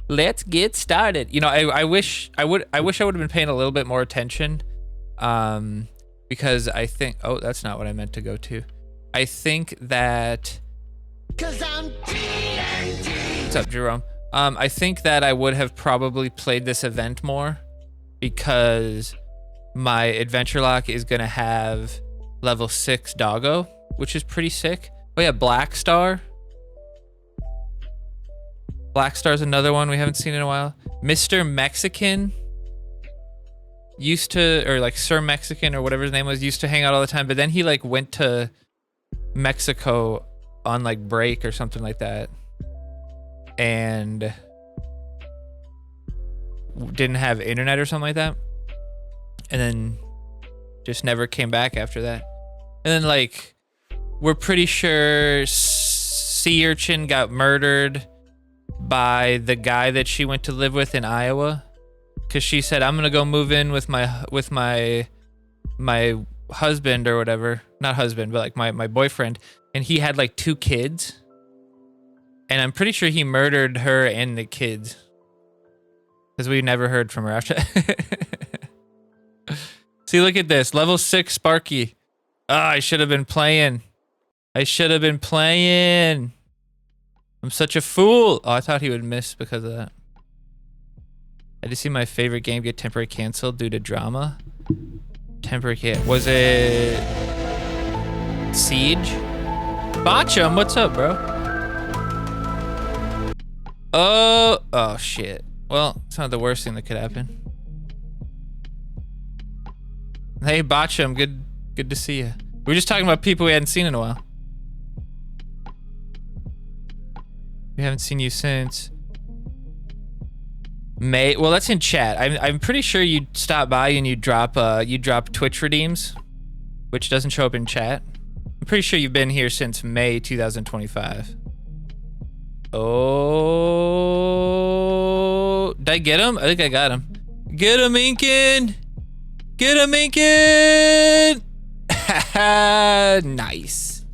Let's get started. You know, I wish I would have been paying a little bit more attention, because I think, oh, that's not what I meant to go to. I think that. 'Cause I'm TNT. What's up, Jerome? I think that I would have probably played this event more, because my adventure lock is gonna have level 6 doggo, which is pretty sick. Oh yeah, Black Star. Black Star's another one we haven't seen in a while. Mr. Mexican used to, or like Sir Mexican or whatever his name was, used to hang out all the time, but then he like went to Mexico on like break or something like that, and didn't have internet or something like that, and then just never came back after that. And then like we're pretty sure Sea Urchin got murdered by the guy that she went to live with in Iowa, because she said, I'm gonna go move in with my husband or whatever, not husband, but like my boyfriend, and he had like 2 kids, and I'm pretty sure he murdered her and the kids, because we never heard from her after. See, look at this, level 6 Sparky. Ah, I should have been playing. I'm such a fool. Oh, I thought he would miss because of that. I just see my favorite game get temporary canceled due to drama. Temporary was it Siege? Botchum, what's up, bro? Oh shit. Well, it's not the worst thing that could happen. Hey Botchum, good to see you. We were just talking about people we hadn't seen in a while. We haven't seen you since May. Well, that's in chat. I'm pretty sure you stop by and you drop Twitch redeems, which doesn't show up in chat. I'm pretty sure you've been here since May 2025. Oh, did I get him? I think I got him. Get him, Inkin! Get him, Inkin! Nice.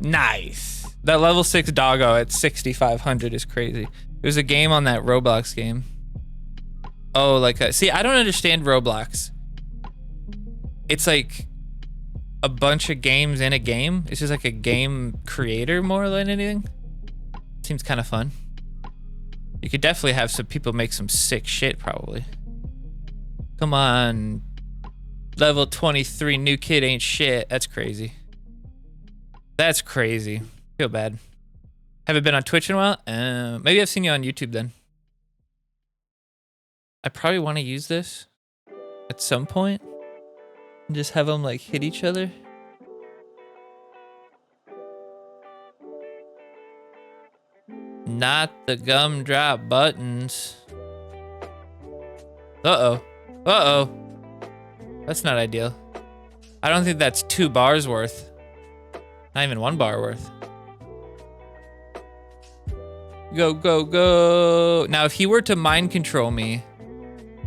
Nice. That level 6 doggo at 6,500 is crazy. There's a game on that Roblox game. Oh, like, see, I don't understand Roblox. It's like a bunch of games in a game. It's just like a game creator more than anything. Seems kind of fun. You could definitely have some people make some sick shit, probably. Come on. Level 23 new kid ain't shit. That's crazy. That's crazy. Feel bad. Haven't been on Twitch in a while? Maybe I've seen you on YouTube then. I probably want to use this at some point and just have them like hit each other. Not the gumdrop buttons. Uh-oh. Uh-oh. That's not ideal. I don't think that's 2 bars worth. Not even 1 bar worth. Go, go, go. Now, if he were to mind control me,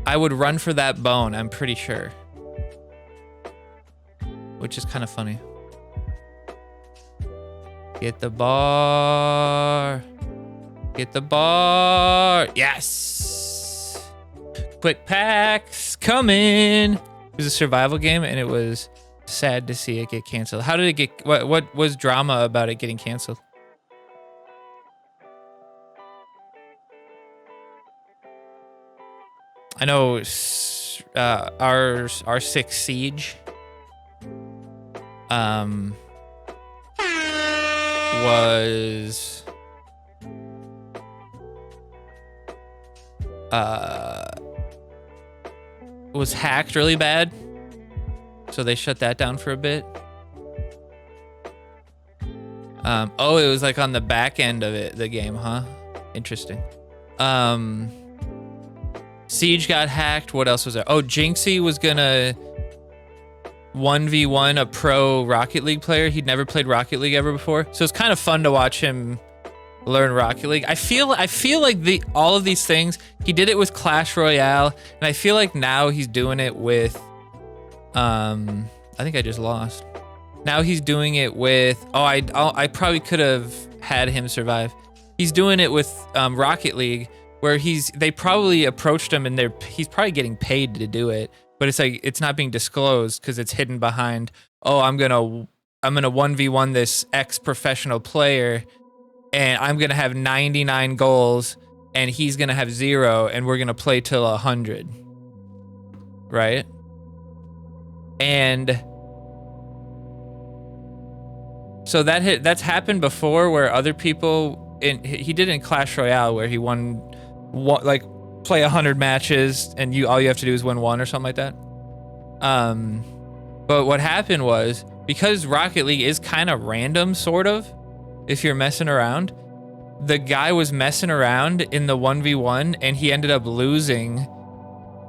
I would run for that bone, I'm pretty sure. Which is kind of funny. Get the bar. Get the bar. Yes. Quick packs coming. It was a survival game, and it was sad to see it get canceled. How did it get, what was drama about it getting canceled? I know R6 Siege was hacked really bad, so they shut that down for a bit. Oh, it was like on the back end of it, the game, huh? Interesting. Siege got hacked. What else was there? Oh, Jinxie was gonna 1v1 a pro Rocket League player. He'd never played Rocket League ever before, so it's kind of fun to watch him learn Rocket League. I feel like all of these things, he did it with Clash Royale, and I feel like now he's doing it with I think I just lost. Now he's doing it with I probably could have had him survive. He's doing it with Rocket League, where they probably approached him and he's probably getting paid to do it, but it's like it's not being disclosed because it's hidden behind, oh, I'm gonna 1v1 this ex-professional player and I'm gonna have 99 goals and he's gonna have 0 and we're gonna play till 100. Right? And so that's happened before where other people he did it in Clash Royale where he won like play 100 matches and all you have to do is win 1 or something like that. But what happened was, because Rocket League is kind of random, sort of, if you're messing around, the guy was messing around in the 1v1 and he ended up losing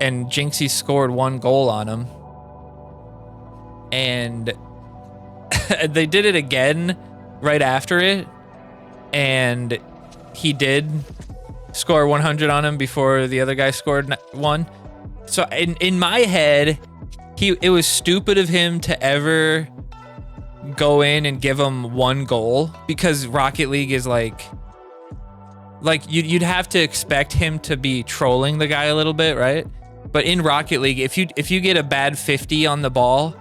and Jinxie scored 1 goal on him. And they did it again right after it, and he did score 100 on him before the other guy scored 1. So in my head, it was stupid of him to ever go in and give him 1 goal, because Rocket League is like you'd have to expect him to be trolling the guy a little bit, right? But in Rocket League, if you get a bad 50 on the ball,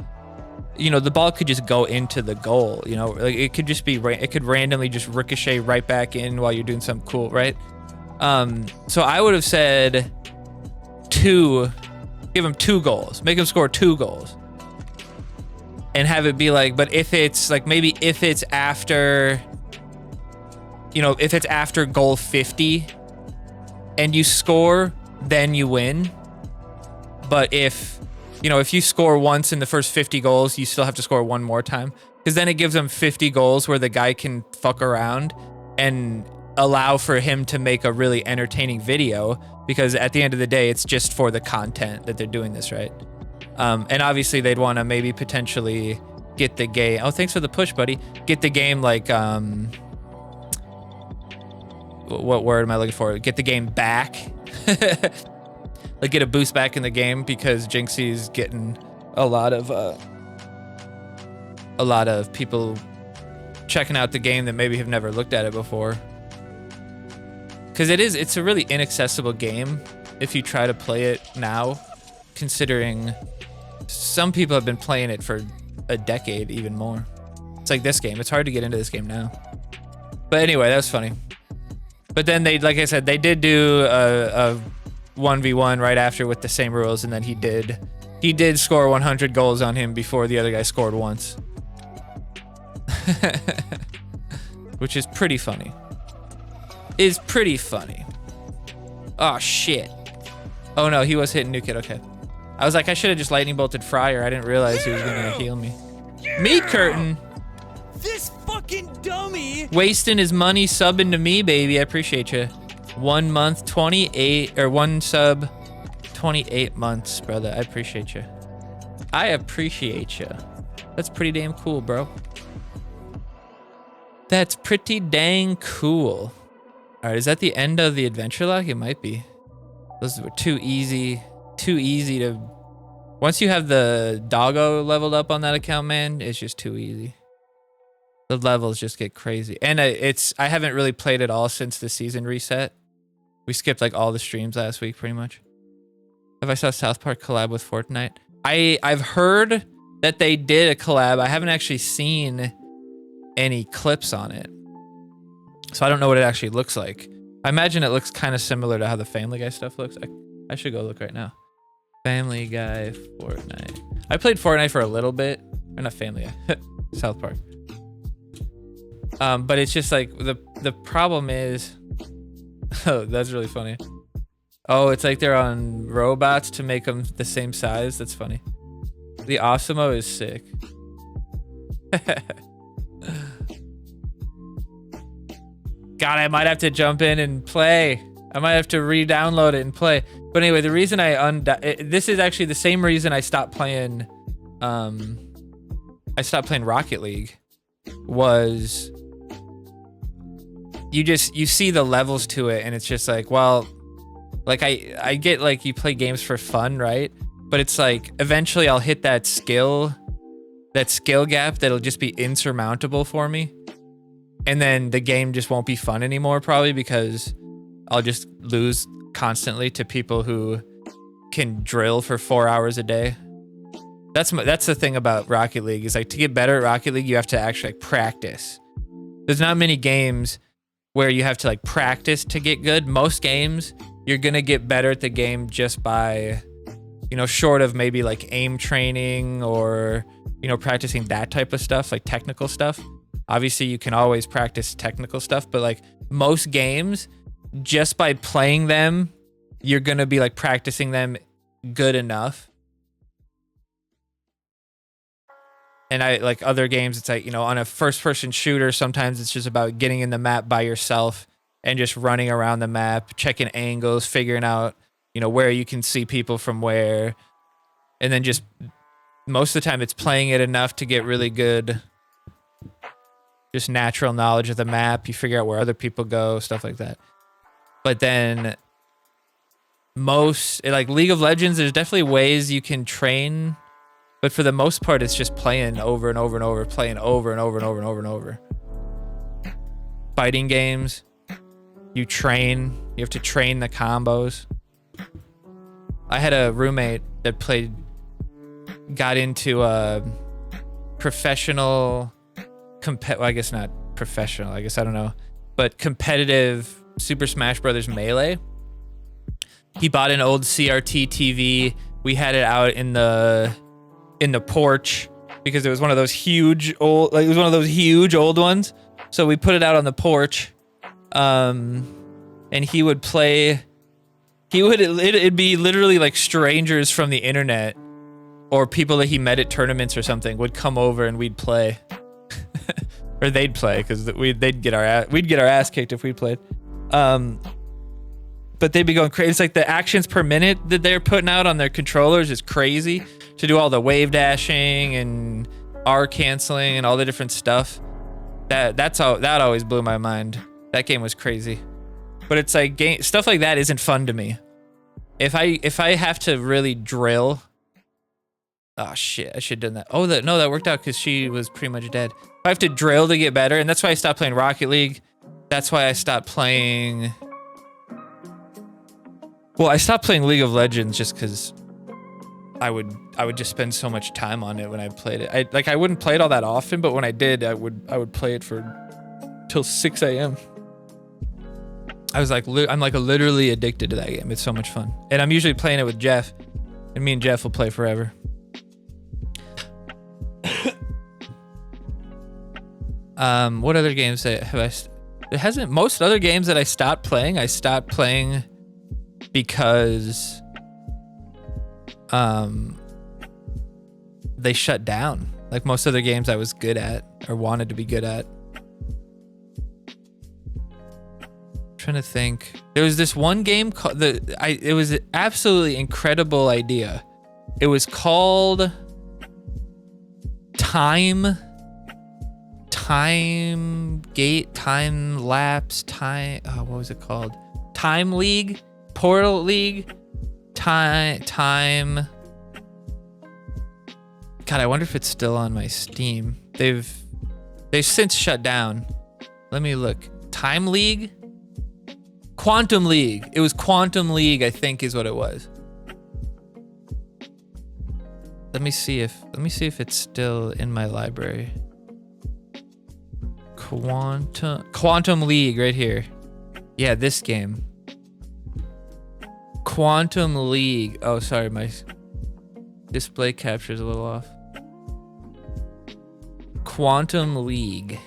you know, the ball could just go into the goal, you know, like it could just be, it could randomly just ricochet right back in while you're doing something cool, right? So I would have said give him 2 goals, make him score 2 goals, and have it be like, but if it's like, maybe if it's after, you know, if it's after goal 50 and you score, then you win. But if you score once in the first 50 goals, you still have to score 1 more time, because then it gives them 50 goals where the guy can fuck around and allow for him to make a really entertaining video, because at the end of the day, it's just for the content that they're doing this, right? And obviously they'd want to maybe potentially get the game. Oh, thanks for the push, buddy. Get the game like, what word am I looking for? Get the game back. Like get a boost back in the game, because Jinxie's getting a lot of people checking out the game that maybe have never looked at it before. Because it's a really inaccessible game if you try to play it now, considering some people have been playing it for a decade, even more. It's like this game. It's hard to get into this game now. But anyway, that was funny. But then like I said, they did do a 1v1 right after with the same rules, and then he did score 100 goals on him before the other guy scored once. Which is pretty funny. Oh shit. Oh no, he was hitting New Kid, okay. I was like, I should have just lightning bolted Fryer. I didn't realize he was gonna heal me. Meat Curtain! This fucking dummy! Wasting his money subbing to me, baby. I appreciate you. 1 month, 28, or 1 sub, 28 months, brother. I appreciate you. That's pretty damn cool, bro. That's pretty dang cool. All right, is that the end of the adventure log? It might be. Those were too easy to... Once you have the doggo leveled up on that account, man, it's just too easy. The levels just get crazy. And I haven't really played at all since the season reset. We skipped like all the streams last week, pretty much. Have I saw South Park collab with Fortnite? I've heard that they did a collab. I haven't actually seen any clips on it, so I don't know what it actually looks like. I imagine it looks kind of similar to how the Family Guy stuff looks. I should go look right now. Family Guy Fortnite. I played Fortnite for a little bit. Or not Family Guy. South Park. But it's just like the problem is... Oh, that's really funny. Oh, it's like they're on robots to make them the same size. That's funny. The Osimo is sick. God, I might have to jump in and play. I might have to re-download it and play. But anyway, the reason this is actually the same reason I stopped playing Rocket League was you see the levels to it, and it's just like, well, like I get like you play games for fun, right? But it's like eventually I'll hit that skill gap that'll just be insurmountable for me. And then the game just won't be fun anymore, probably, because I'll just lose constantly to people who can drill for 4 hours a day. That's the thing about Rocket League is like to get better at Rocket League, you have to actually like practice. There's not many games where you have to like practice to get good. Most games, you're gonna get better at the game just by, you know, short of maybe like aim training or, you know, practicing that type of stuff, like technical stuff. Obviously, you can always practice technical stuff, but like most games, just by playing them, you're gonna be like practicing them good enough. And I like other games, it's like, you know, on a first person shooter, sometimes it's just about getting in the map by yourself and just running around the map, checking angles, figuring out, you know, where you can see people from where. And then just most of the time it's playing it enough to get really good, just natural knowledge of the map. You figure out where other people go, stuff like that. But then most, like League of Legends, there's definitely ways you can train. But for the most part, it's just playing over and over and over, playing over and over and over and over and over. Fighting games, you train. You have to train the combos. I had a roommate that got into a professional, well, I guess not professional, I don't know, but competitive Super Smash Brothers Melee. He bought an old CRT TV. We had it out in the porch because it was one of those huge old ones. So we put it out on the porch, and he would play. It'd be literally like strangers from the internet or people that he met at tournaments or something would come over and we'd play, or they'd play because we'd get our ass kicked if we played. But they'd be going crazy. It's like the actions per minute that they're putting out on their controllers is crazy. To do all the wave dashing and R canceling and all the different stuff. That always blew my mind. That game was crazy. But it's like stuff like that isn't fun to me. If I have to really drill. Oh shit, I should have done that. Oh, that worked out because she was pretty much dead. If I have to drill to get better, and that's why I stopped playing Rocket League. That's why I stopped playing. Well, I stopped playing League of Legends just because I would just spend so much time on it when I played it. I wouldn't play it all that often, but when I did, I would play it till 6 a.m. I'm like literally addicted to that game. It's so much fun, and I'm usually playing it with Jeff, and me and Jeff will play forever. What other games have I? It hasn't. Most other games that I stopped playing because they shut down. Like most other games I was good at or wanted to be good at. I'm trying to think. There was this one game called it was an absolutely incredible idea. It was called Time Lapse. What was it called? Time League, Portal League, Time. God, I wonder if it's still on my Steam. They've since shut down. Let me look. Time League? Quantum League. It was Quantum League, I think is what it was. Let me see if it's still in my library. Quantum League right here. Yeah, this game. Quantum League. Oh, sorry, my display capture is a little off. Quantum League.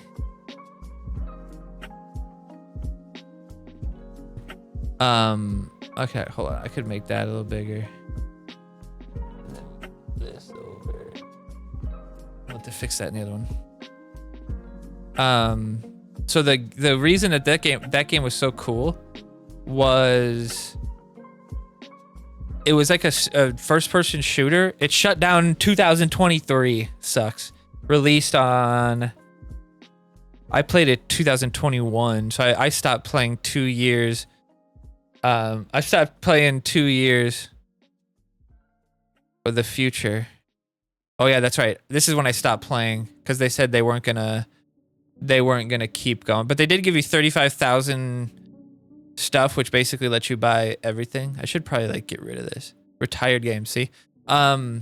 Okay, hold on. I could make that a little bigger. And then this over. I'll have to fix that in the other one. So the reason that game was so cool was it was like a first person shooter. It shut down in 2023. Sucks. Released on. I played it 2021, so I stopped playing 2 years. I stopped playing 2 years for the future. Oh yeah, that's right. This is when I stopped playing because they said they weren't gonna keep going, but they did give you 35,000 stuff, which basically lets you buy everything. I should probably like get rid of this. Retired game, see? I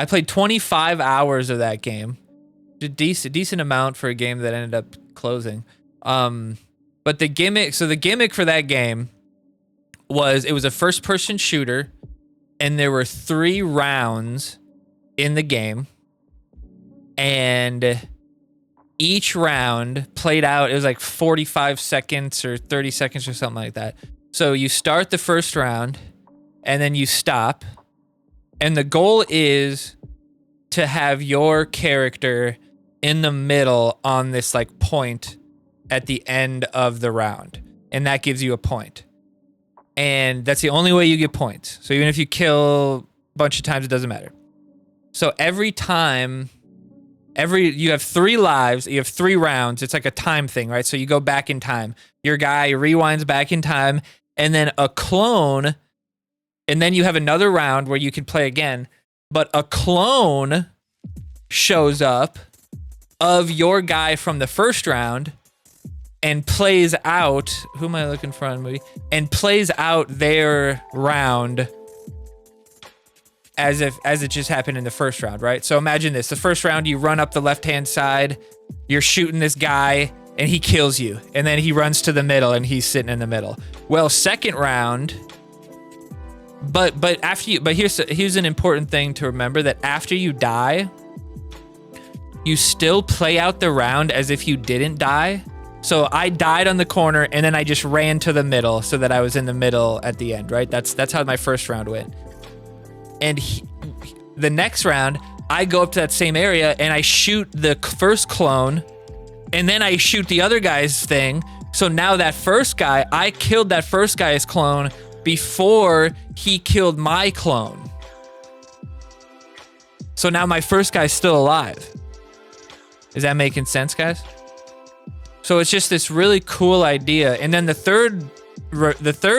played 25 hours of that game. A decent amount for a game that ended up closing. But the gimmick for that game was it was a first-person shooter, and there were 3 rounds in the game, and each round played out, it was like 45 seconds or 30 seconds or something like that. So you start the first round, and then you stop, and the goal is to have your character in the middle on this like point at the end of the round, and that gives you a point. And that's the only way you get points. So even if you kill a bunch of times, it doesn't matter. So every time, you have 3 lives, you have 3 rounds. It's like a time thing, right? So you go back in time. Your guy rewinds back in time, and then a clone, and then you have another round where you can play again. But a clone shows up of your guy from the first round and plays out, who am I looking for on the movie? And plays out their round as it just happened in the first round, right? So imagine this, the first round, you run up the left-hand side, you're shooting this guy, and he kills you. And then he runs to the middle, and he's sitting in the middle. Well, second round, but here's an important thing to remember, that after you die, you still play out the round as if you didn't die. So I died on the corner, and then I just ran to the middle so that I was in the middle at the end, right? That's how my first round went. And the next round, I go up to that same area, and I shoot the first clone, and then I shoot the other guy's thing. So now that first guy, I killed that first guy's clone before he killed my clone. So now my first guy's still alive. Is that making sense, guys? So it's just this really cool idea. And then the third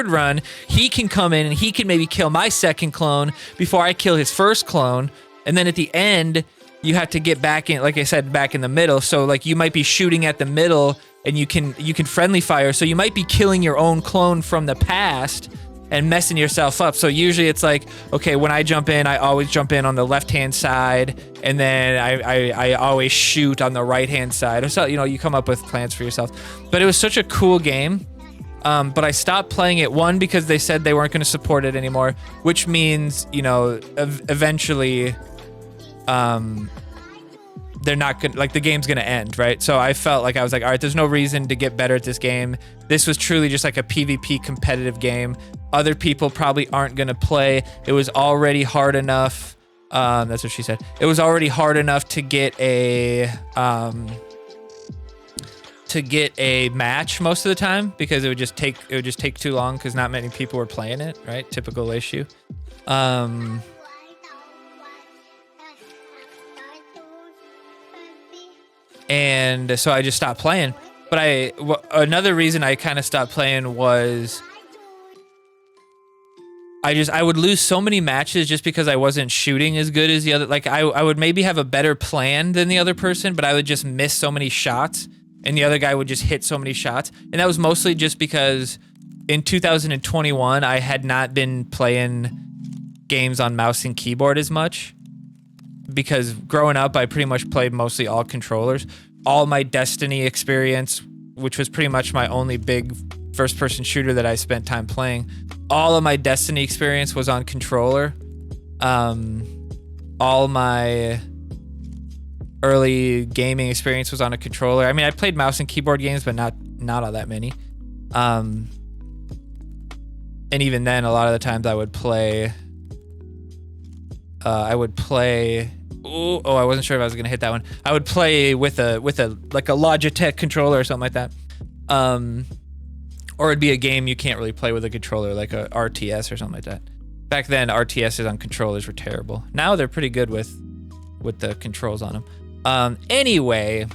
run, he can come in and he can maybe kill my second clone before I kill his first clone. And then at the end, you have to get back in, like I said, back in the middle. So like you might be shooting at the middle, and you can friendly fire. So you might be killing your own clone from the past and messing yourself up. So usually it's like, okay, when I jump in, I always jump in on the left-hand side, and then I always shoot on the right-hand side. So, you come up with plans for yourself. But it was such a cool game. But I stopped playing it, one, because they said they weren't going to support it anymore, which means, eventually, they're not gonna, like, the game's gonna end, right? So I felt like I was like, all right, there's no reason to get better at this game. This was truly just like a PvP competitive game. Other people probably aren't gonna play. It was already hard enough. That's what she said. It was already hard enough to get a match most of the time, because it would just take too long because not many people were playing it, right? Typical issue. And so I just stopped playing. But another reason I kind of stopped playing was I would lose so many matches just because I wasn't shooting as good as the other. Like I would maybe have a better plan than the other person, but I would just miss so many shots, and the other guy would just hit so many shots. And that was mostly just because in 2021, I had not been playing games on mouse and keyboard as much, because growing up, I pretty much played mostly all controllers. All my Destiny experience, which was pretty much my only big first-person shooter that I spent time playing, all of my Destiny experience was on controller. All my early gaming experience was on a controller. I mean, I played mouse and keyboard games, but not all that many. And even then, a lot of the times I would play. Oh, I wasn't sure if I was gonna hit that one. I would play with a like a Logitech controller or something like that. Or it'd be a game you can't really play with a controller, like a RTS or something like that. Back then, RTSs on controllers were terrible. Now they're pretty good with the controls on them. Anyway,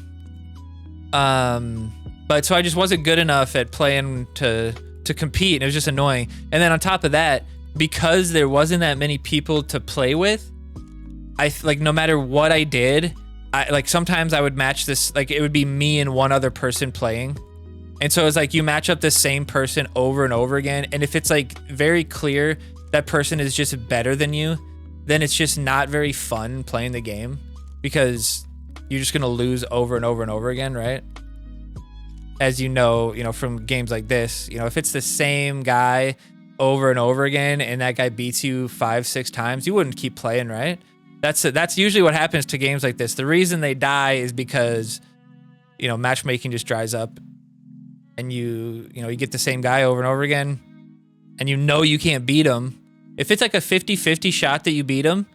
but so I just wasn't good enough at playing to compete, and it was just annoying. And then on top of that, because there wasn't that many people to play with, no matter what I did, sometimes I would match this, like it would be me and one other person playing, And so it's like you match up the same person over and over again. And if it's like very clear that person is just better than you, then it's just not very fun playing the game because you're just gonna lose over and over and over again, right? As you know from games like this, if it's the same guy over and over again and that guy beats you 5-6 times, you wouldn't keep playing, right? That's usually what happens to games like this. The reason they die is because matchmaking just dries up, and you get the same guy over and over again, and you can't beat him. If it's like a 50-50 shot that you beat him,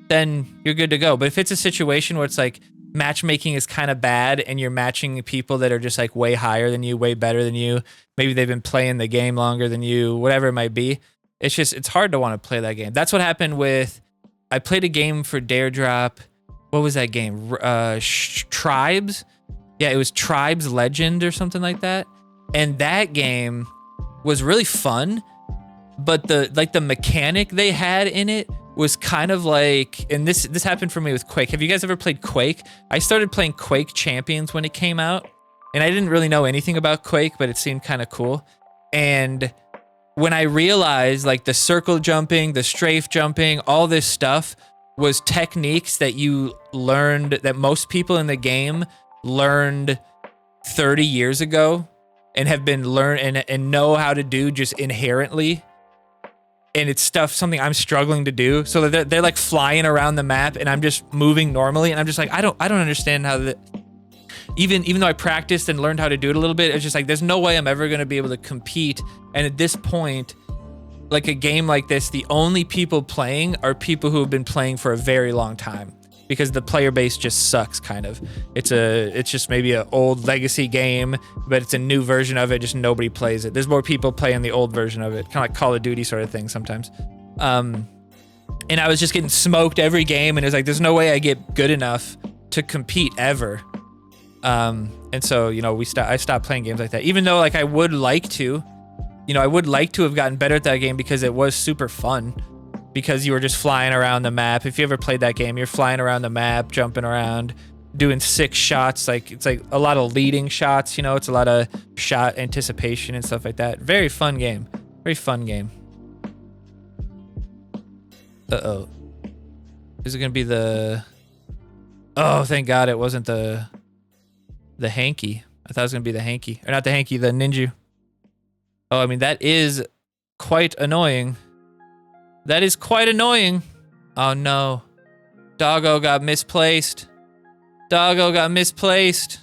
then you're good to go. But if it's a situation where it's like matchmaking is kind of bad and you're matching people that are just like way higher than you, way better than you, maybe they've been playing the game longer than you, whatever it might be, it's hard to want to play that game. That's what happened with, I played a game for Dare Drop. What was that game? Tribes? Yeah, it was Tribes Legend or something like that. And that game was really fun, but the mechanic they had in it was kind of like, and this happened for me with Quake. Have you guys ever played Quake? I started playing Quake Champions when it came out, and I didn't really know anything about Quake, but it seemed kind of cool. And when I realized like the circle jumping, the strafe jumping, all this stuff was techniques that you learned, that most people in the game learned 30 years ago and have been learned and know how to do just inherently. And it's something I'm struggling to do. So they're like flying around the map and I'm just moving normally. And I'm just like, I don't understand how that, even though I practiced and learned how to do it a little bit, it's just like, there's no way I'm ever going to be able to compete. And at this point, like a game like this, the only people playing are people who have been playing for a very long time, because the player base just sucks kind of. It's just maybe an old legacy game, but it's a new version of it, just nobody plays it. There's more people playing the old version of it, kind of like Call of Duty sort of thing sometimes. And I was just getting smoked every game, and it was like, there's no way I get good enough to compete ever. And so, I stopped playing games like that, even though like I would like to have gotten better at that game because it was super fun. Because you were just flying around the map. If you ever played that game, you're flying around the map, jumping around, doing 6 shots. Like it's like a lot of leading shots, it's a lot of shot anticipation and stuff like that. Very fun game. Very fun game. Uh-oh. Is it gonna be the... Oh, thank God it wasn't the hanky. I thought it was gonna be the hanky. Or not the hanky, the ninja. Oh, I mean, that is quite annoying. That is quite annoying. Oh no. Doggo got misplaced. Doggo got misplaced.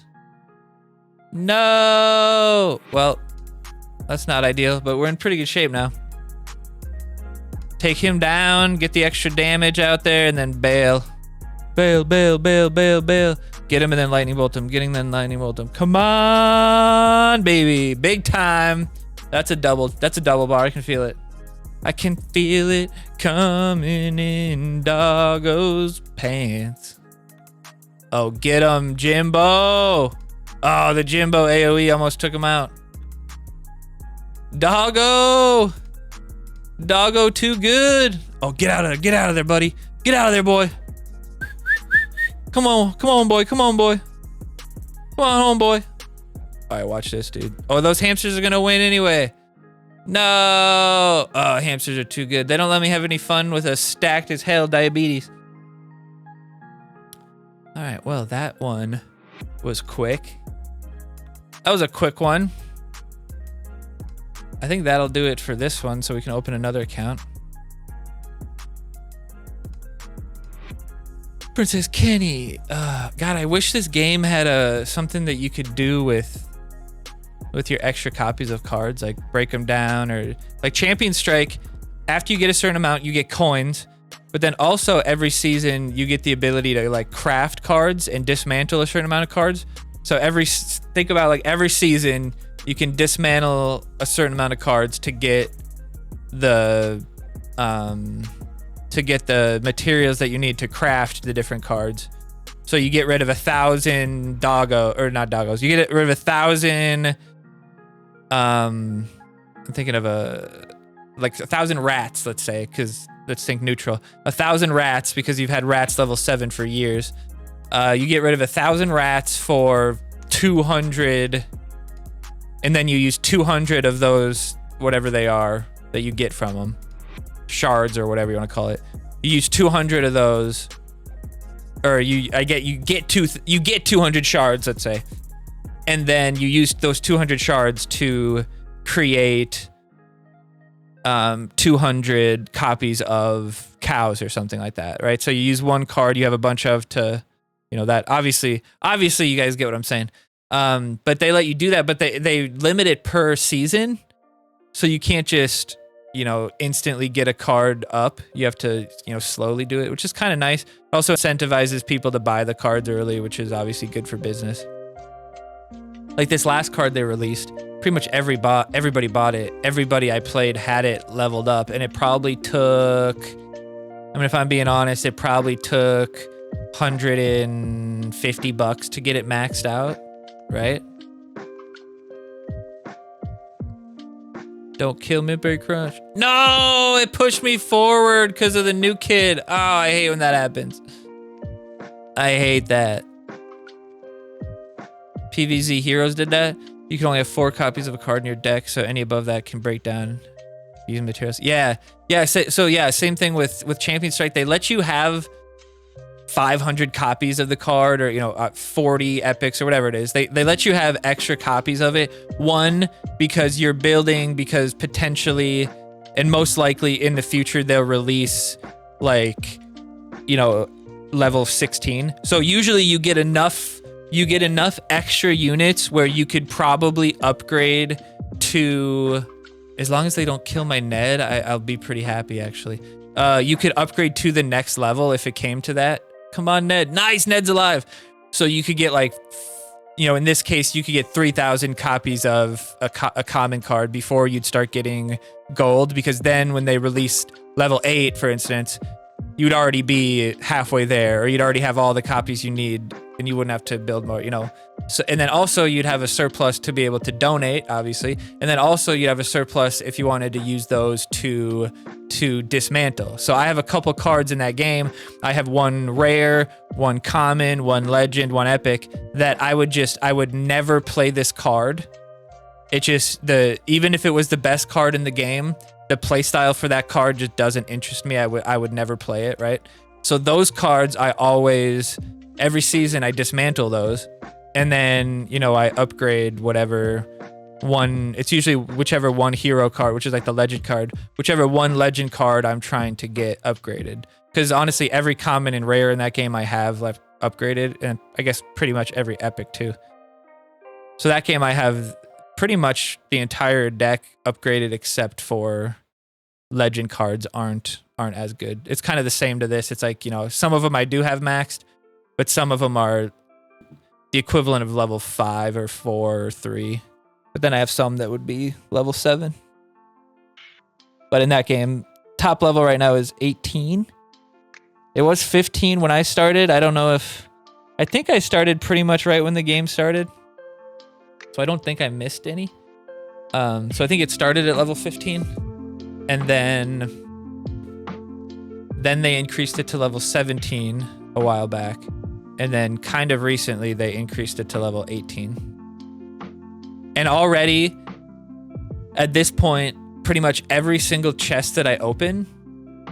No. Well, that's not ideal, but we're in pretty good shape now. Take him down, get the extra damage out there, and then bail. Bail, bail, bail, bail, bail. Get him and then lightning bolt him. Getting then lightning bolt him. Come on, baby. Big time. That's a double bar. I can feel it. I can feel it coming in Doggo's pants. Oh, get him, Jimbo. Oh, the Jimbo AoE almost took him out. Doggo. Doggo too good. Oh, get out of there, buddy. Get out of there, boy. Come on, boy. Come on, boy. Come on home, boy. All right, watch this, dude. Oh, those hamsters are gonna win anyway. No. Oh, hamsters are too good. They don't let me have any fun with a stacked as hell diabetes. All right, well, that one was quick. That was a quick one. I think that'll do it for this one, so we can open another account. Princess Kenny. God, I wish this game had something that you could do with your extra copies of cards, like break them down, or like Champion Strike. After you get a certain amount, you get coins, but then also every season you get the ability to like craft cards and dismantle a certain amount of cards. So think about like every season you can dismantle a certain amount of cards to get the materials that you need to craft the different cards. So you get rid of 1,000 doggo, or not doggos. You get rid of 1,000. I'm thinking of 1,000 rats, let's say, because let's think neutral. 1,000 rats because you've had rats level 7 for years. You get rid of 1,000 rats for 200 and then you use 200 of those, whatever they are that you get from them, shards or whatever you want to call it. You use 200 of those, or you get 200 shards, let's say, and then you use those 200 shards to create 200 copies of cows or something like that, right? So you use one card you have a bunch of to, you know, that obviously you guys get what I'm saying. But they let you do that, but they limit it per season. So you can't just, you know, instantly get a card up. You have to, you know, slowly do it, which is kind of nice. It also incentivizes people to buy the cards early, which is obviously good for business. Like this last card they released, pretty much everybody bought it. Everybody I played had it leveled up, and it probably took, I mean, if I'm being honest, it probably took $150 to get it maxed out, right? Don't kill Midbury Crush. No, it pushed me forward because of the new kid. Oh, I hate when that happens. I hate that. PVZ Heroes did that. You can only have 4 copies of a card in your deck, so any above that can break down using materials. Yeah. So yeah, same thing with Champion Strike. They let you have 500 copies of the card, or 40 epics or whatever it is. They let you have extra copies of it. One, because you're building, because potentially and most likely in the future they'll release like level 16. So usually you get enough extra units where you could probably upgrade to, as long as they don't kill my Ned, I'll be pretty happy actually. You could upgrade to the next level if it came to that. Come on, Ned. Nice, Ned's alive. So you could get like, in this case, you could get 3,000 copies of a common card before you'd start getting gold, because then when they released level 8, for instance, you'd already be halfway there, or you'd already have all the copies you need and you wouldn't have to build more, So, and then also you'd have a surplus to be able to donate, obviously. And then also you'd have a surplus if you wanted to use those to dismantle. So I have a couple cards in that game. I have one rare, one common, one legend, one epic that I would never play this card. It just, even if it was the best card in the game, the playstyle for that card just doesn't interest me. I would never play it, right? So those cards every season I dismantle those, and then, I upgrade whatever one, it's usually whichever one hero card, which is like the legend card, whichever one legend card I'm trying to get upgraded. Because honestly, every common and rare in that game I have left upgraded, and I guess pretty much every epic too. So that game I have pretty much the entire deck upgraded, except for legend cards aren't as good. It's kind of the same to this. It's like, some of them I do have maxed, but some of them are the equivalent of level 5 or 4 or 3. But then I have some that would be level 7. But in that game, top level right now is 18. It was 15 when I started. I think I started pretty much right when the game started. So I don't think I missed any. So I think it started at level 15. And then they increased it to level 17 a while back. And then kind of recently, they increased it to level 18. And already, at this point, pretty much every single chest that I open,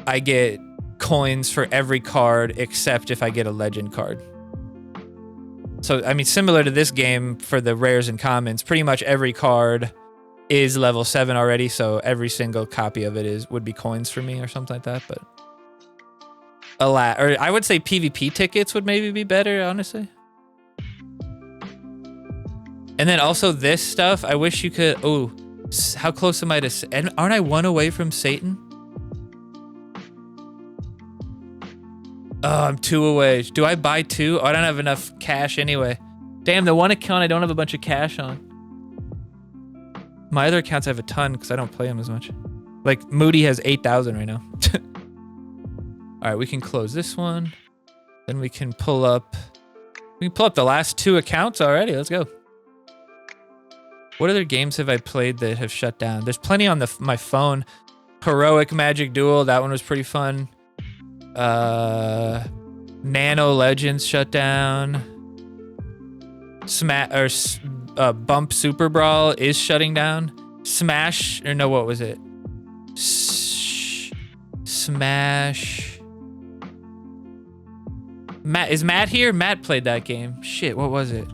I get coins for every card except if I get a legend card. So, I mean, similar to this game for the rares and commons, pretty much every card is level 7 already, so every single copy of it would be coins for me or something like that, but... or I would say PvP tickets would maybe be better, honestly. And then also this stuff, I wish you could... Oh, how close am I to... Aren't I 1 away from Satan? Oh, I'm 2 away. Do I buy 2? Oh, I don't have enough cash anyway. Damn, the one account I don't have a bunch of cash on. My other accounts I have a ton because I don't play them as much. Like, Moody has 8,000 right now. All right, we can close this one. Then we can pull up the last 2 accounts already. Let's go. What other games have I played that have shut down? There's plenty on my phone. Heroic Magic Duel, that one was pretty fun. Nano Legends shut down. Bump Super Brawl is shutting down. Smash, or no, what was it? Smash. Is Matt here? Matt played that game. Shit, what was it?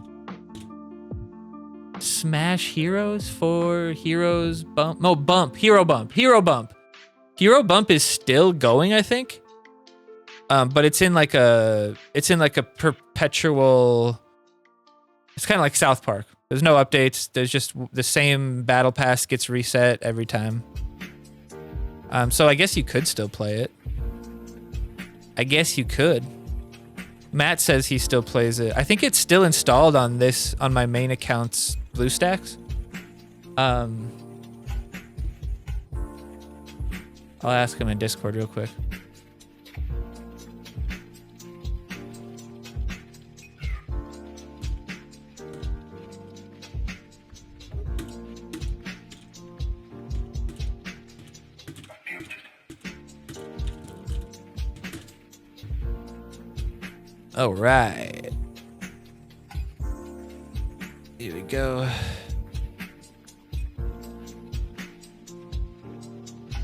Smash Heroes for Heroes Bump? No, Bump. Hero Bump. Hero Bump. Hero Bump is still going, I think. But it's in like a perpetual. It's kind of like South Park. There's no updates. There's just the same battle pass gets reset every time. So I guess you could still play it. I guess you could. Matt says he still plays it. I think it's still installed on my main account's BlueStacks. I'll ask him in Discord real quick. All right. Here we go.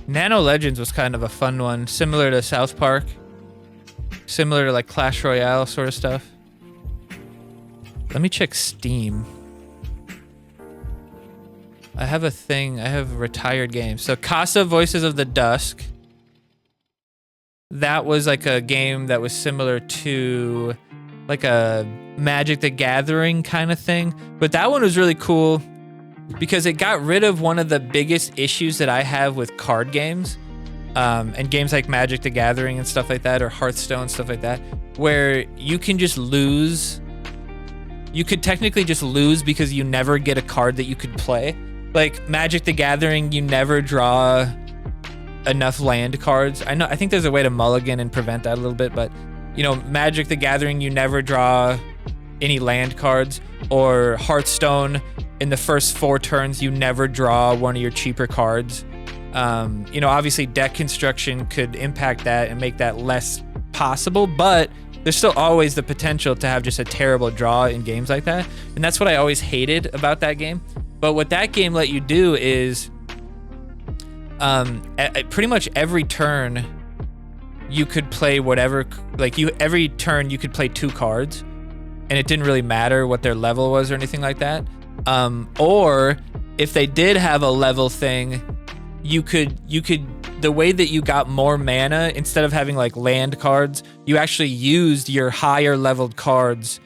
Nano Legends was kind of a fun one, similar to South Park, similar to like Clash Royale sort of stuff. Let me check Steam. I have retired games. So Casa Voices of the Dusk. That was like a game that was similar to like a Magic the Gathering kind of thing. But that one was really cool because it got rid of one of the biggest issues that I have with card games, and games like Magic the Gathering and stuff like that, or Hearthstone, stuff like that, where you can just lose. You could technically just lose because you never get a card that you could play. Like Magic the Gathering, you never draw enough land cards. I think there's a way to mulligan and prevent that a little bit, but you know, Magic the Gathering, you never draw any land cards. Or Hearthstone, in the first 4 turns, you never draw one of your cheaper cards. You know, obviously deck construction could impact that and make that less possible, but there's still always the potential to have just a terrible draw in games like that. And that's what I always hated about that game. But what that game let you do is pretty much every turn you could play whatever, every turn you could play 2 cards, and it didn't really matter what their level was or anything like that. Or if they did have a level thing, you could the way that you got more mana, instead of having like land cards, you actually used your higher leveled cards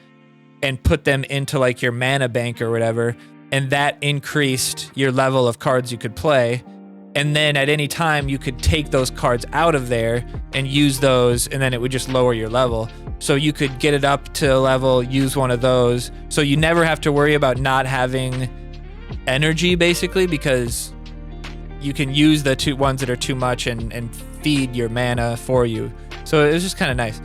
and put them into like your mana bank or whatever, and that increased your level of cards you could play. And then at any time you could take those cards out of there and use those, and then it would just lower your level. So you could get it up to a level, use one of those. So you never have to worry about not having energy, basically, because you can use the 2 ones that are too much and feed your mana for you. So it was just kind of nice.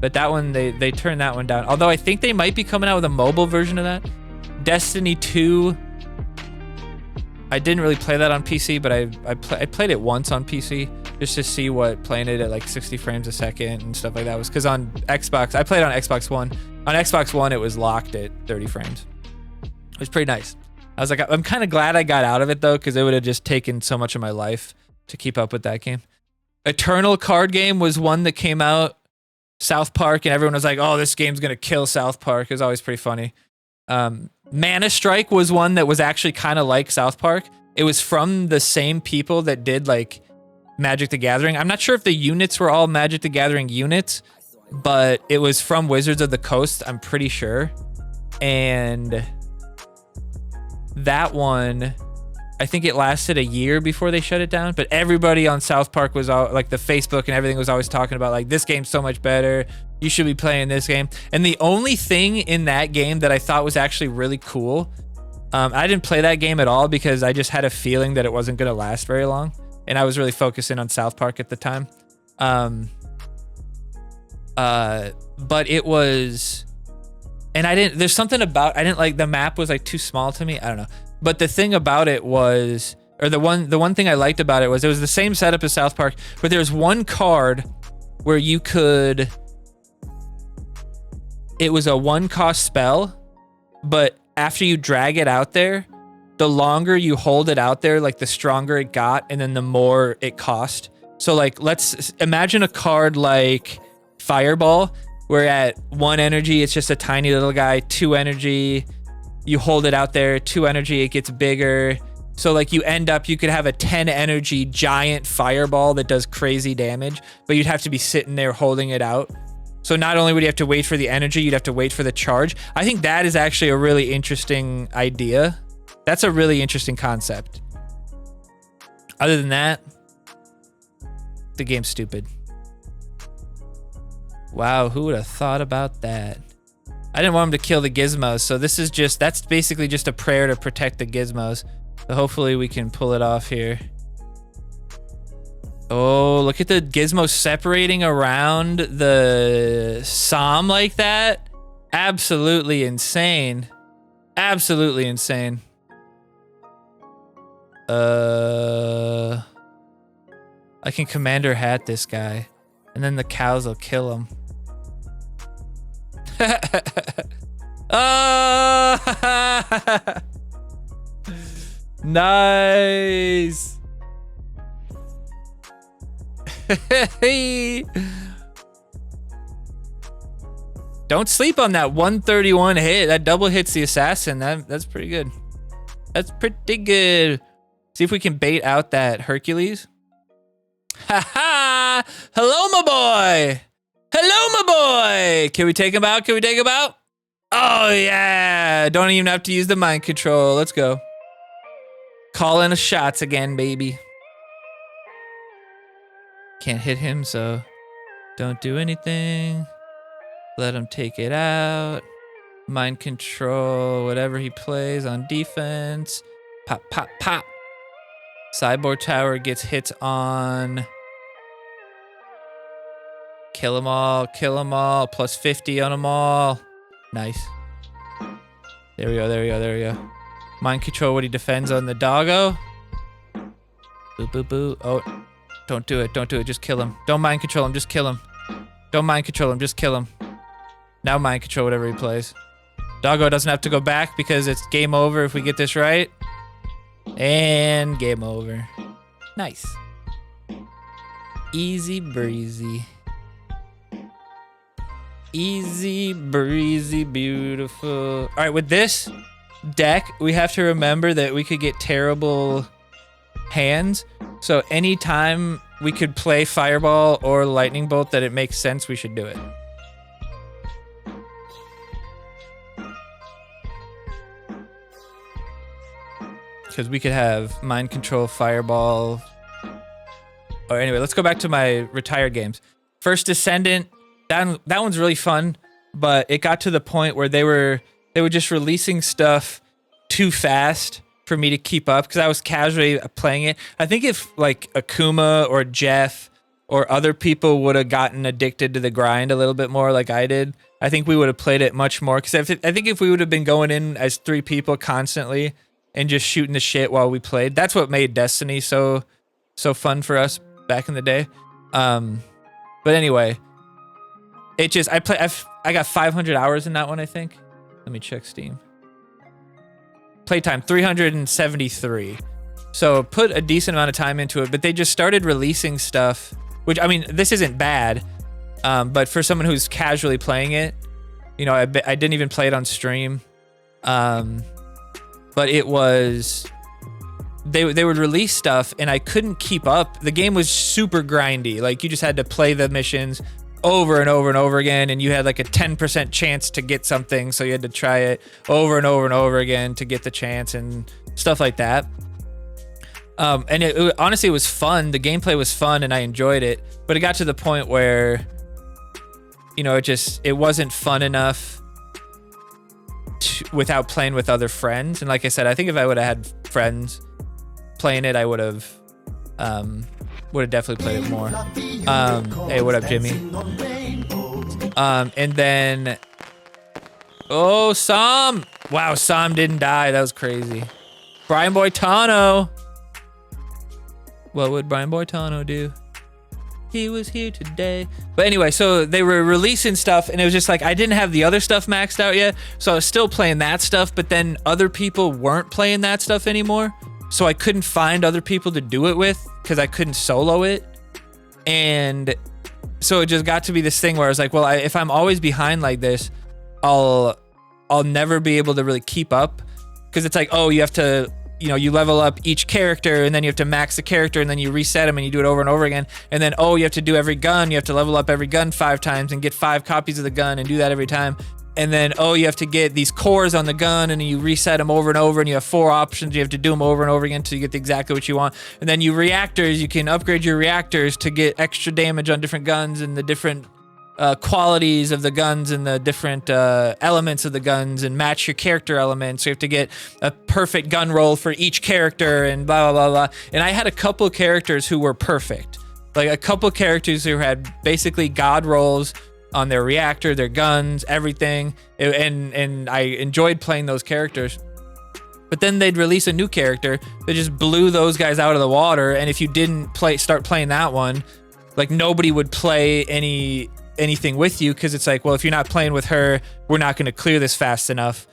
But that one, they turned that one down. Although I think they might be coming out with a mobile version of that. Destiny 2, I didn't really play that on PC, but I played it once on PC just to see what playing it at like 60 frames a second and stuff like that was. Because on Xbox, I played on Xbox One. On Xbox One, it was locked at 30 frames. It was pretty nice. I was like, I'm kind of glad I got out of it though, because it would have just taken so much of my life to keep up with that game. Eternal card game was one that came out, South Park, and everyone was like, oh, this game's gonna kill South Park. It was always pretty funny. Mana Strike was one that was actually kind of like South Park. It was from the same people that did like Magic the Gathering. I'm not sure if the units were all Magic the Gathering units, but it was from Wizards of the Coast, I'm pretty sure. And that one, I think it lasted a year before they shut it down, but everybody on South Park was all like, the Facebook and everything was always talking about like, this game's so much better. You should be playing this game. And the only thing in that game that I thought was actually really cool, I didn't play that game at all because I just had a feeling that it wasn't going to last very long. And I was really focusing on South Park at the time. But it was, and there's something about, I didn't like, the map was like too small to me. I don't know. But the thing about it was, or the one thing I liked about it was the same setup as South Park, but there's one card where you could, it was a 1-cost spell, but after you drag it out there, the longer you hold it out there, like the stronger it got, and then the more it cost. So like, let's imagine a card like Fireball, where at 1 energy, it's just a tiny little guy, 2 energy, you hold it out there, 2 energy, it gets bigger. So like you end up, you could have a 10 energy giant fireball that does crazy damage, but you'd have to be sitting there holding it out. So not only would you have to wait for the energy, you'd have to wait for the charge. I think that is actually a really interesting idea. That's a really interesting concept. Other than that, the game's stupid. Wow, who would have thought about that? I didn't want him to kill the gizmos, so this is just, that's basically just a prayer to protect the gizmos. So hopefully we can pull it off here. Oh, look at the gizmo separating around the Som like that. Absolutely insane. Absolutely insane. I can Commander Hat this guy, and then the cows will kill him. Nice. Don't sleep on that 131 hit. That double hits the assassin. That's pretty good. That's pretty good. See if we can bait out that Hercules. Ha ha! Hello, my boy. Hello, my boy. Can we take him out? Can we take him out? Oh yeah! Don't even have to use the mind control. Let's go. Calling the shots again, baby. Can't hit him, so don't do anything. Let him take it out. Mind control, whatever he plays on defense. Pop, pop, pop. Cyborg Tower gets hits on. Kill them all, kill them all. Plus 50 on them all. Nice. There we go, there we go, there we go. Mind control what he defends on the doggo. Boo, boo, boo. Oh, don't do it, don't do it. Just kill him. Don't mind control him, just kill him. Don't mind control him, just kill him. Now mind control whatever he plays. Doggo doesn't have to go back because it's game over if we get this right. And game over. Nice. Easy breezy. Easy breezy, beautiful. All right, with this deck, we have to remember that we could get terrible hands. So anytime we could play Fireball or Lightning Bolt that it makes sense, we should do it. Because we could have Mind Control, Fireball. Or anyway, let's go back to my retired games. First Descendant, that one's really fun, but it got to the point where they were just releasing stuff too fast for me to keep up because I was casually playing it. I think if like Akuma or Jeff or other people would have gotten addicted to the grind a little bit more like I did, I think we would have played it much more. Because I think if we would have been going in as 3 people constantly and just shooting the shit while we played, that's what made Destiny so fun for us back in the day. But anyway, it just I got 500 hours in that one, I think. Let me check Steam. Playtime 373. So put a decent amount of time into it, but they just started releasing stuff, which I mean, this isn't bad, but for someone who's casually playing it, you know, I didn't even play it on stream, but it was they would release stuff and I couldn't keep up. The game was super grindy. Like you just had to play the missions over and over and over again, and you had like a 10% chance to get something, so you had to try it over and over and over again to get the chance and stuff like that. And honestly, it was fun. The gameplay was fun and I enjoyed it, but it got to the point where, you know, it wasn't fun enough without playing with other friends. And like I said, I think if I would have had friends playing it, I would have definitely played it more. Hey, what up, Jimmy? And then, oh, Som! Wow, Som didn't die. That was crazy. Brian Boy Tano. What would Brian Boy Tano do? He was here today. But anyway, so they were releasing stuff, and it was just like I didn't have the other stuff maxed out yet, so I was still playing that stuff, but then other people weren't playing that stuff anymore, so I couldn't find other people to do it with because I couldn't solo it. And so it just got to be this thing where I was like, well, if I'm always behind like this, I'll never be able to really keep up, because it's like, oh, you have to, you know, you level up each character, and then you have to max the character, and then you reset them, and you do it over and over again. And then, oh, you have to do every gun. You have to level up every gun 5 times and get 5 copies of the gun and do that every time. And then, oh, you have to get these cores on the gun, and you reset them over and over, and you have 4 options. You have to do them over and over again until you get exactly what you want. And then you reactors, you can upgrade your reactors to get extra damage on different guns and the different qualities of the guns and the different elements of the guns, and match your character elements. So you have to get a perfect gun roll for each character and blah, blah, blah, blah. And I had a couple characters who were perfect. Like a couple characters who had basically god rolls on their reactor, their guns, everything. And I enjoyed playing those characters. But then they'd release a new character that just blew those guys out of the water. And if you didn't start playing that one, like nobody would play anything with you, because it's like, well, if you're not playing with her, we're not going to clear this fast enough.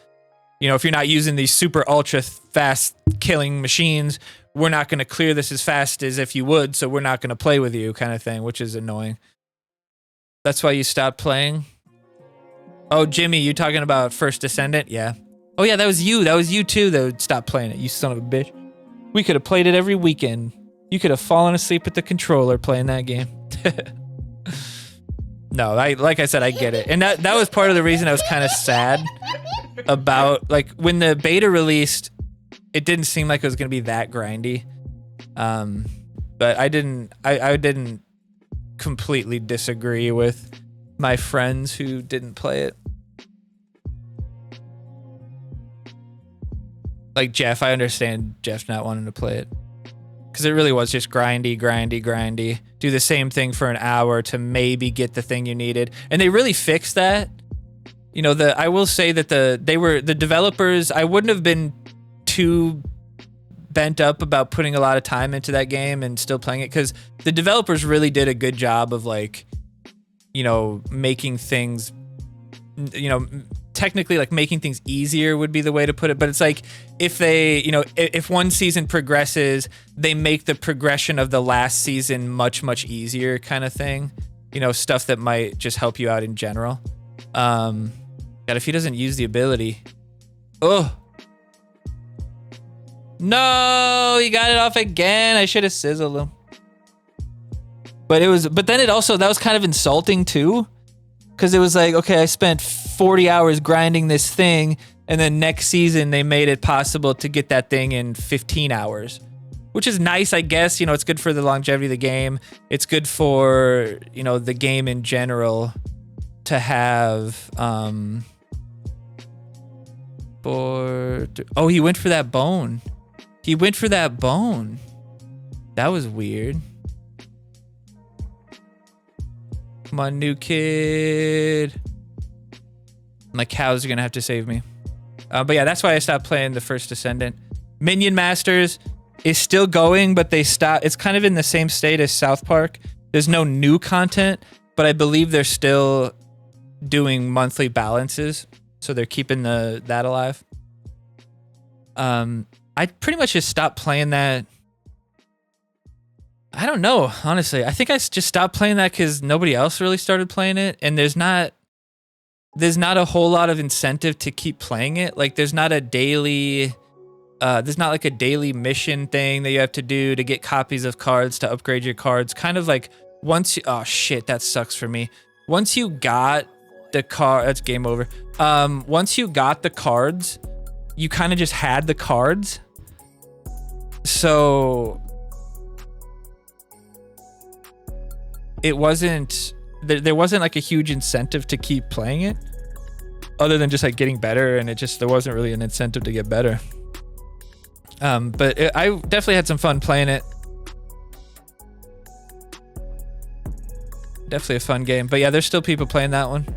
You know, if you're not using these super ultra fast killing machines, we're not going to clear this as fast as if you would, so we're not going to play with you, kind of thing, which is annoying. That's why you stopped playing. Oh, Jimmy, you talking about First Descendant? Yeah. Oh yeah, that was you too that stopped playing it, you son of a bitch. We could have played it every weekend. You could have fallen asleep at the controller playing that game. No, like I said, I get it. And that was part of the reason I was kind of sad about, like, when the beta released, it didn't seem like it was going to be that grindy. But I didn't completely disagree with my friends who didn't play it. Like Jeff, I understand Jeff not wanting to play it, because it really was just grindy. Do the same thing for an hour to maybe get the thing you needed. And they really fixed that. You know, I will say that the developers, I wouldn't have been too bent up about putting a lot of time into that game and still playing it, because the developers really did a good job of, like, you know, making things, you know, technically, like, making things easier would be the way to put it. But it's like, if they, you know, if one season progresses, they make the progression of the last season much easier, kind of thing. You know, stuff that might just help you out in general. God, if he doesn't use the ability, oh no, he got it off again. I should have sizzled him. But then it also, that was kind of insulting too, because it was like, okay, I spent 40 hours grinding this thing, and then next season they made it possible to get that thing in 15 hours, which is nice, I guess. You know, it's good for the longevity of the game. It's good for, you know, the game in general to have, oh, he went for that bone. That was weird. Come on, new kid. My cows are gonna have to save me. But yeah, that's why I stopped playing the First Descendant. Minion Masters is still going, but they stopped. It's kind of in the same state as South Park. There's no new content, but I believe they're still doing monthly balances, so they're keeping that alive. I pretty much just stopped playing that. I don't know, honestly. I think I just stopped playing that because nobody else really started playing it, and there's not a whole lot of incentive to keep playing it. Like, there's not like a daily mission thing that you have to do to get copies of cards to upgrade your cards. Kind of like oh shit, that sucks for me. Once you got the card, that's game over. Once you got the cards, you kind of just had the cards. So it wasn't, there wasn't like a huge incentive to keep playing it, other than just like getting better, and there wasn't really an incentive to get better. But I definitely had some fun playing it. Definitely a fun game. But yeah, there's still people playing that one.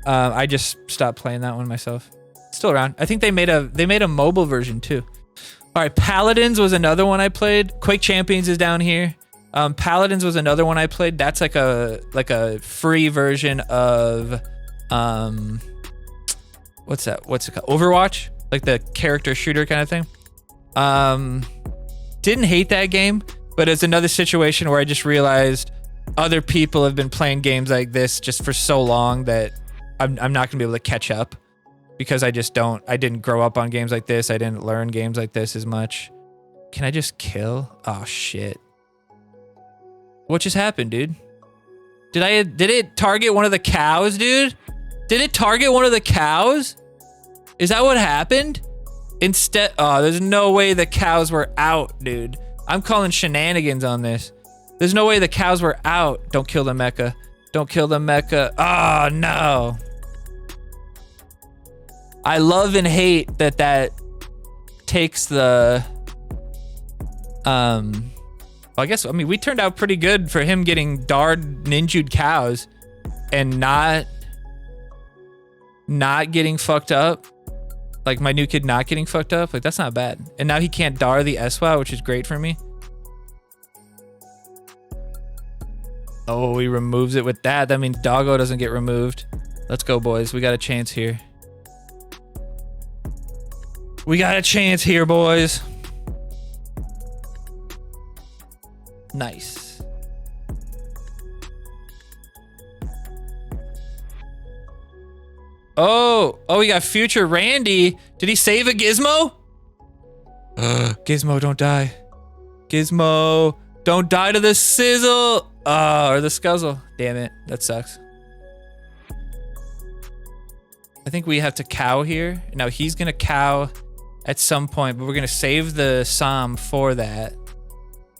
I just stopped playing that one myself. Still around. I think they made a mobile version too. All right, Paladins was another one I played. Quake Champions is down here. Paladins was another one I played. That's like a free version of what's that? What's it called? Overwatch, like the character shooter kind of thing. Didn't hate that game, but it's another situation where I just realized other people have been playing games like this just for so long that I'm not gonna be able to catch up, because I didn't grow up on games like this. I didn't learn games like this as much. Can I just kill? Oh shit. What just happened, dude? Did it target one of the cows, dude? Did it target one of the cows? Is that what happened? Instead, oh, there's no way the cows were out, dude. I'm calling shenanigans on this. There's no way the cows were out. Don't kill the mecha. Don't kill the mecha. Oh, no. I love and hate that takes the... I guess, I mean, we turned out pretty good for him getting Dard ninjued cows and not getting fucked up. Like my new kid not getting fucked up. Like that's not bad. And now he can't Dar the SWOW, which is great for me. Oh, he removes it with that. That means Doggo doesn't get removed. Let's go, boys. We got a chance here. We got a chance here, boys. Nice. Oh, we got future Randy. Did he save a Gizmo? Gizmo, don't die. Gizmo, don't die to the sizzle. Or the scuzzle. Damn it, that sucks. I think we have to cow here. Now he's gonna cow at some point, but we're gonna save the Psalm for that.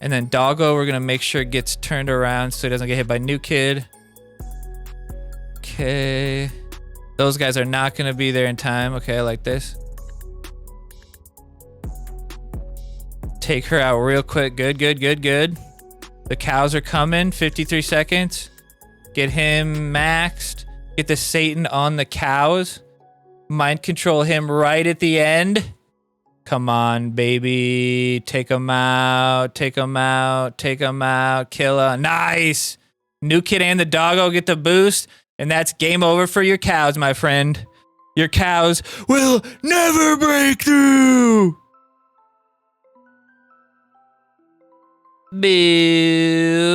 And then Doggo, we're gonna make sure it gets turned around so he doesn't get hit by New Kid. Okay. Those guys are not gonna be there in time. Okay, I like this. Take her out real quick. Good, good, good, good. The cows are coming. 53 seconds. Get him maxed. Get the Satan on the cows. Mind control him right at the end. Come on, baby. Take him out. Take him out. Take him out. Kill him. Nice. New Kid and the Doggo get the boost. And that's game over for your cows, my friend. Your cows will never break through. Boo.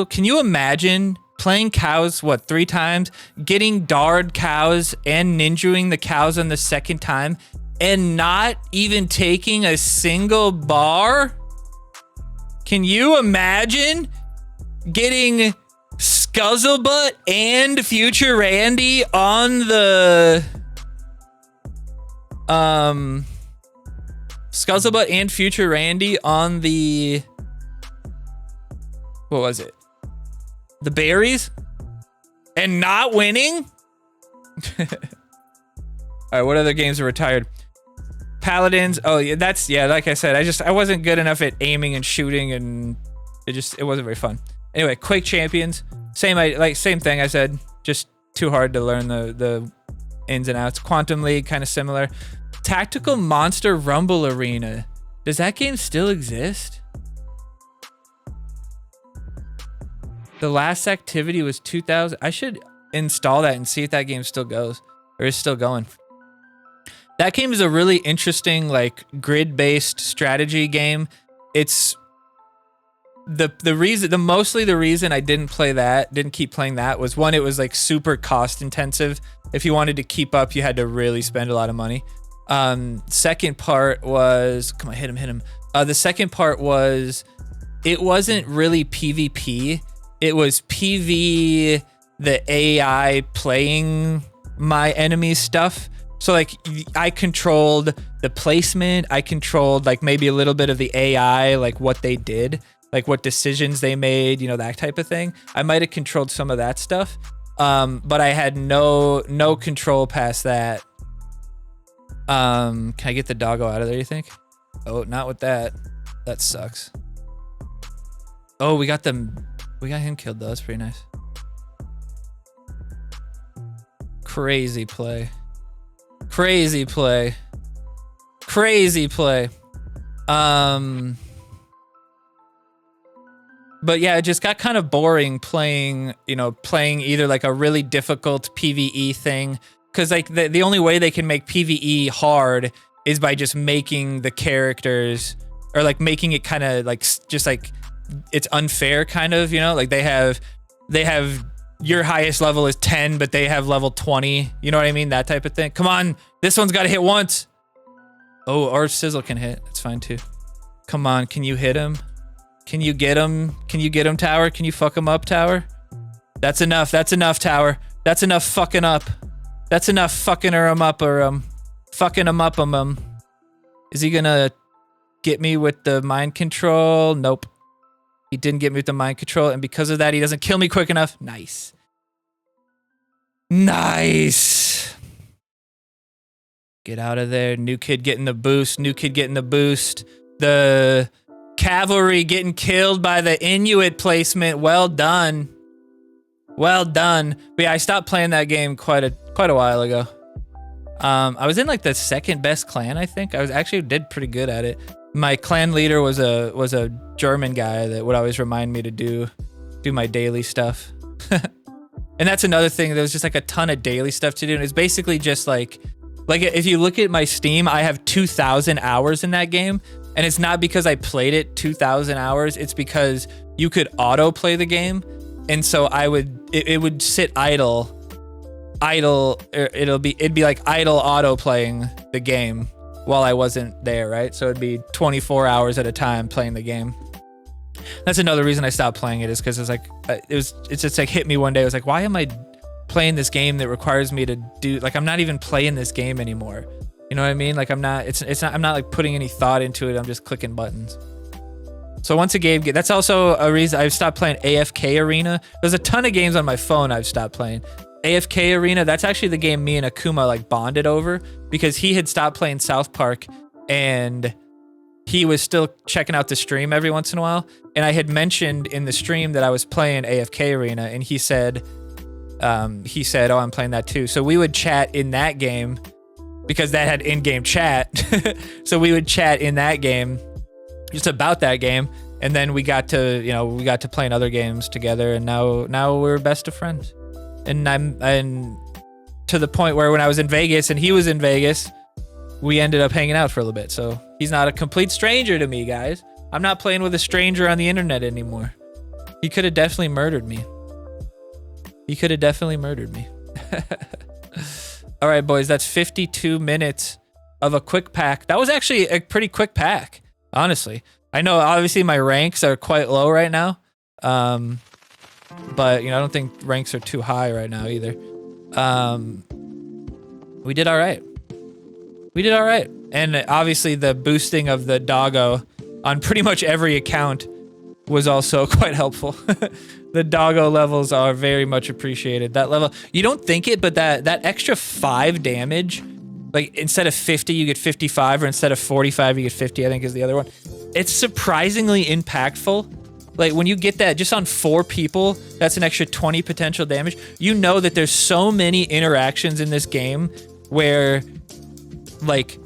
Can you imagine playing cows, what, 3 times? Getting Dard cows and ninjuing the cows on the second time and not even taking a single bar? Can you imagine getting Scuzzlebutt and Future Randy on the Scuzzlebutt and Future Randy on the, what was it? The berries? And not winning? All right, what other games are retired? Paladins. Oh, yeah, that's, yeah, like I said, I wasn't good enough at aiming and shooting, and it wasn't very fun. Anyway, Quake Champions. Same thing I said, just too hard to learn the ins and outs. Quantum League, kind of similar. Tactical Monster Rumble Arena. Does that game still exist? The last activity was 2000. I should install that and see if that game still goes or is still going. That game is a really interesting, like, grid-based strategy game. It's mostly the reason I didn't keep playing that was, one, it was like super cost intensive. If you wanted to keep up, you had to really spend a lot of money. Second part was, come on, hit him. The second part was, it wasn't really PvP. It was PV, the AI playing my enemy's stuff. So like I controlled the placement. I controlled like maybe a little bit of the AI, like what they did, like what decisions they made, you know, that type of thing. I might have controlled some of that stuff. But I had no control past that. Can I get the doggo out of there, you think? Oh, not with that. That sucks. Oh, we got him killed though. That's pretty nice. Crazy play. Crazy play. Crazy play. But yeah, it just got kind of boring playing either like a really difficult PvE thing. Cause like the only way they can make PvE hard is by just making the characters, or like making it kind of like just like it's unfair kind of, like they have your highest level is 10, but they have level 20. You know what I mean? That type of thing. Come on, this one's got to hit once. Oh, or Sizzle can hit. That's fine too. Come on, can you hit him? Can you get him? Can you get him, Tower? Can you fuck him up, Tower? That's enough. That's enough, Tower. That's enough fucking up. That's enough fucking him up, or fucking him up. Is he gonna get me with the mind control? Nope. He didn't get me with the mind control, and because of that, he doesn't kill me quick enough. Nice. Nice. Get out of there. New kid getting the boost. New kid getting the boost. The cavalry getting killed by the Inuit placement. Well done. Well done. But yeah, I stopped playing that game quite a while ago. I was in like the second best clan, I think. I was actually did pretty good at it. My clan leader was a German guy that would always remind me to do my daily stuff. And that's another thing. There was just like a ton of daily stuff to do. And it's basically just like if you look at my Steam, I have 2,000 hours in that game. And it's not because I played it 2,000 hours. It's because you could auto play the game. And so it would sit idle. It'd be like idle auto playing the game while I wasn't there, right? So it'd be 24 hours at a time playing the game. That's another reason I stopped playing it, is because it's just like hit me one day. I was like, why am I playing this game that requires me to do, like, I'm not even playing this game anymore. You know what I mean? Like I'm not like putting any thought into it. I'm just clicking buttons. So once a game, that's also a reason I've stopped playing AFK Arena. There's a ton of games on my phone I've stopped playing. AFK Arena, that's actually the game me and Akuma like bonded over, because he had stopped playing South Park and he was still checking out the stream every once in a while. And I had mentioned in the stream that I was playing AFK Arena, and he said, oh, I'm playing that too. So we would chat in that game because that had in-game chat. So we would chat in that game just about that game. And then we got to playing other games together, and now we're best of friends. And I'm to the point where when I was in Vegas and he was in Vegas, we ended up hanging out for a little bit. So he's not a complete stranger to me, guys. I'm not playing with a stranger on the internet anymore. He could have definitely murdered me. All right, boys, that's 52 minutes of a quick pack. That was actually a pretty quick pack, honestly. I know obviously my ranks are quite low right now. But I don't think ranks are too high right now either. We did all right. And obviously the boosting of the doggo on pretty much every account was also quite helpful. The doggo levels are very much appreciated. That level, you don't think it, but that extra 5 damage, like instead of 50, you get 55, or instead of 45, you get 50, I think is the other one. It's surprisingly impactful. Like when you get that just on 4 people, that's an extra 20 potential damage. You know that there's so many interactions in this game where like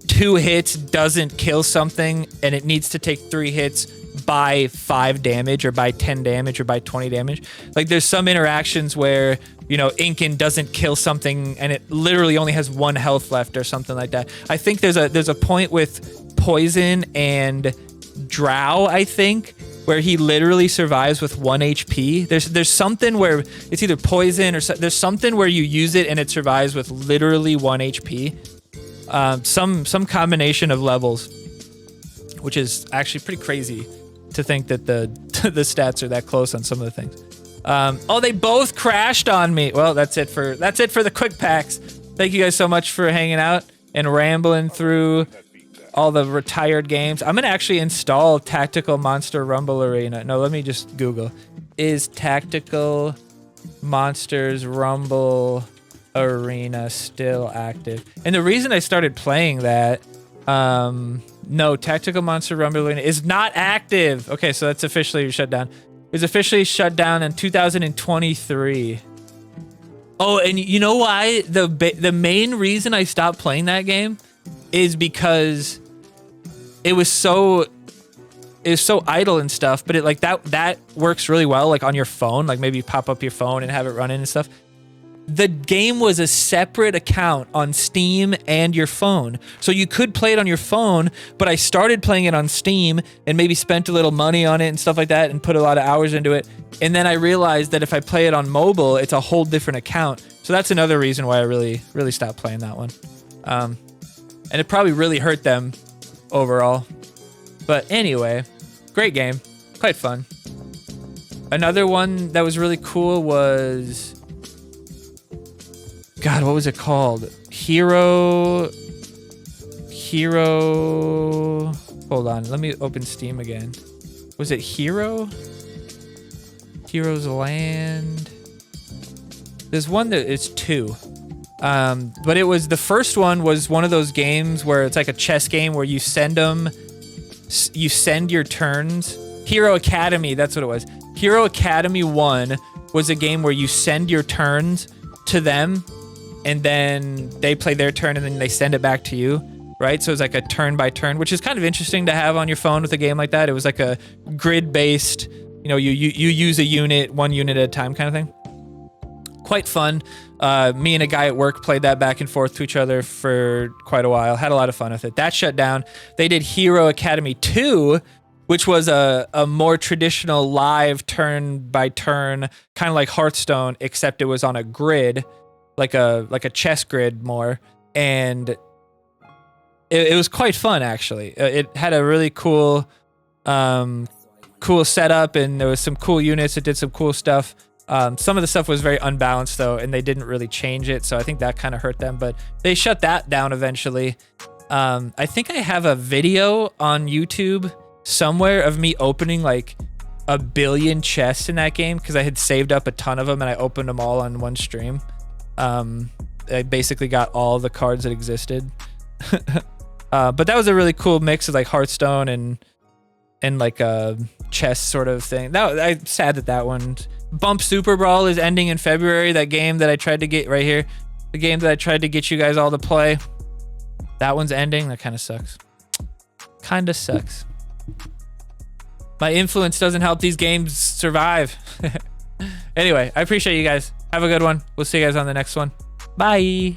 2 hits doesn't kill something and it needs to take 3 hits by 5 damage or by 10 damage or by 20 damage. Like there's some interactions where, Inkin doesn't kill something and it literally only has 1 health left or something like that. I think there's a point with Poison and Drow, I think, where he literally survives with 1 HP. There's something where it's either poison or there's something where you use it and it survives with literally 1 HP. Some combination of levels, which is actually pretty crazy to think that the the stats are that close on some of the things. Oh, they both crashed on me. Well, that's it for the quick packs. Thank you guys so much for hanging out and rambling through all the retired games. I'm gonna actually install Tactical Monster Rumble Arena. No, let me just Google. Is Tactical Monsters Rumble Arena still active? And the reason I started playing that, no, Tactical Monster Rumble Arena is not active. Okay, so that's officially shut down. It was officially shut down in 2023. Oh, and you know why? The main reason I stopped playing that game is because it was so is so idle and stuff, but it like that works really well like on your phone, like maybe you pop up your phone and have it running and stuff. The game was a separate account on Steam and your phone. So you could play it on your phone, but I started playing it on Steam and maybe spent a little money on it and stuff like that and put a lot of hours into it. And then I realized that if I play it on mobile, it's a whole different account. So that's another reason why I really stopped playing that one. And it probably really hurt them overall. But anyway, great game, quite fun. Another one that was really cool was, God, what was it called? Hero. Hold on, let me open Steam again. Was it Hero? Heroes Land. There's one that it's 2. But it was, the first one was one of those games where it's like a chess game where you send your turns. Hero Academy, that's what it was. Hero Academy 1 was a game where you send your turns to them and then they play their turn and then they send it back to you, right? So it's like a turn by turn, which is kind of interesting to have on your phone with a game like that. It was like a grid-based, you know, you use a unit, one unit at a time kind of thing. Quite fun. Me and a guy at work played that back and forth to each other for quite a while. Had a lot of fun with it. That shut down. They did Hero Academy 2, which was a more traditional live turn by turn, kind of like Hearthstone, except it was on a grid, like a chess grid more. And it was quite fun, actually. It had a really cool setup, and there was some cool units. It did some cool stuff. Some of the stuff was very unbalanced though, and they didn't really change it, so I think that kind of hurt them, but they shut that down eventually. I think I have a video on YouTube somewhere of me opening like 1 billion chests in that game because I had saved up a ton of them and I opened them all on one stream. I basically got all the cards that existed. But that was a really cool mix of like Hearthstone and like a chess sort of thing. I'm sad that one. Bump Super Brawl is ending in February. That game that I tried to get right here, the game that I tried to get you guys all to play, that one's ending. That kind of sucks. Kind of sucks. My influence doesn't help these games survive. Anyway, I appreciate you guys. Have a good one. We'll see you guys on the next one. Bye.